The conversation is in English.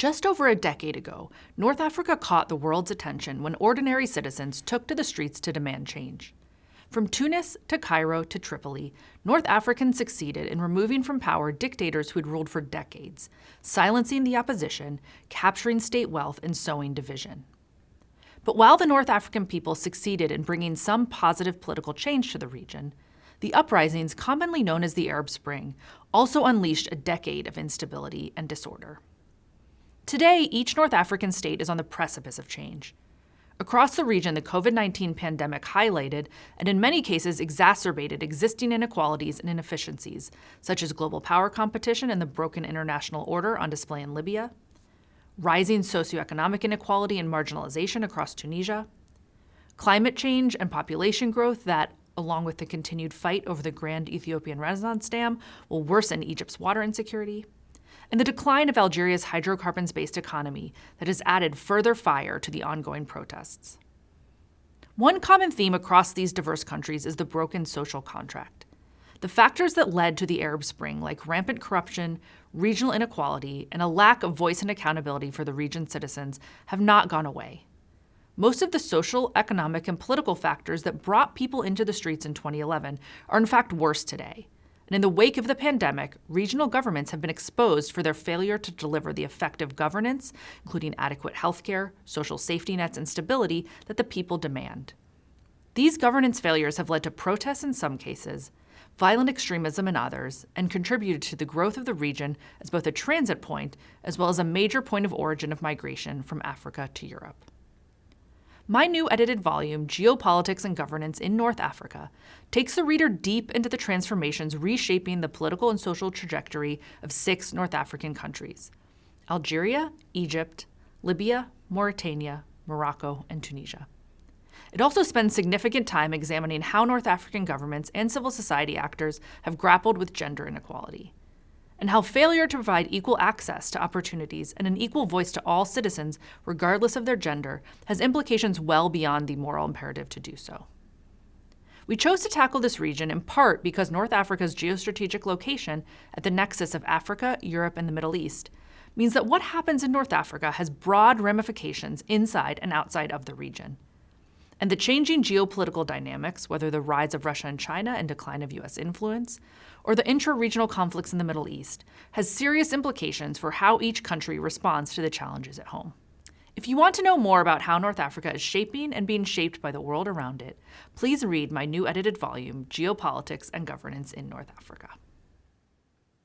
Just over a decade ago, North Africa caught the world's attention when ordinary citizens took to the streets to demand change. From Tunis to Cairo to Tripoli, North Africans succeeded in removing from power dictators who had ruled for decades, silencing the opposition, capturing state wealth, and sowing division. But while the North African people succeeded in bringing some positive political change to the region, the uprisings, commonly known as the Arab Spring, also unleashed a decade of instability and disorder. Today, each North African state is on the precipice of change. Across the region, the COVID-19 pandemic highlighted and in many cases exacerbated existing inequalities and inefficiencies, such as global power competition and the broken international order on display in Libya, rising socioeconomic inequality and marginalization across Tunisia, climate change and population growth that, along with the continued fight over the Grand Ethiopian Renaissance Dam, will worsen Egypt's water insecurity, and the decline of Algeria's hydrocarbons-based economy that has added further fire to the ongoing protests. One common theme across these diverse countries is the broken social contract. The factors that led to the Arab Spring, like rampant corruption, regional inequality, and a lack of voice and accountability for the region's citizens, have not gone away. Most of the social, economic, and political factors that brought people into the streets in 2011 are in fact worse today. And in the wake of the pandemic, regional governments have been exposed for their failure to deliver the effective governance, including adequate healthcare, social safety nets, and stability that the people demand. These governance failures have led to protests in some cases, violent extremism in others, and contributed to the growth of the region as both a transit point as well as a major point of origin of migration from Africa to Europe. My new edited volume, Geopolitics and Governance in North Africa, takes the reader deep into the transformations reshaping the political and social trajectory of 6 North African countries: Algeria, Egypt, Libya, Mauritania, Morocco, and Tunisia. It also spends significant time examining how North African governments and civil society actors have grappled with gender inequality, and how failure to provide equal access to opportunities and an equal voice to all citizens, regardless of their gender, has implications well beyond the moral imperative to do so. We chose to tackle this region in part because North Africa's geostrategic location at the nexus of Africa, Europe, and the Middle East means that what happens in North Africa has broad ramifications inside and outside of the region. And the changing geopolitical dynamics, whether the rise of Russia and China and decline of U.S. influence, or the intra-regional conflicts in the Middle East, has serious implications for how each country responds to the challenges at home. If you want to know more about how North Africa is shaping and being shaped by the world around it, please read my new edited volume, Geopolitics and Governance in North Africa.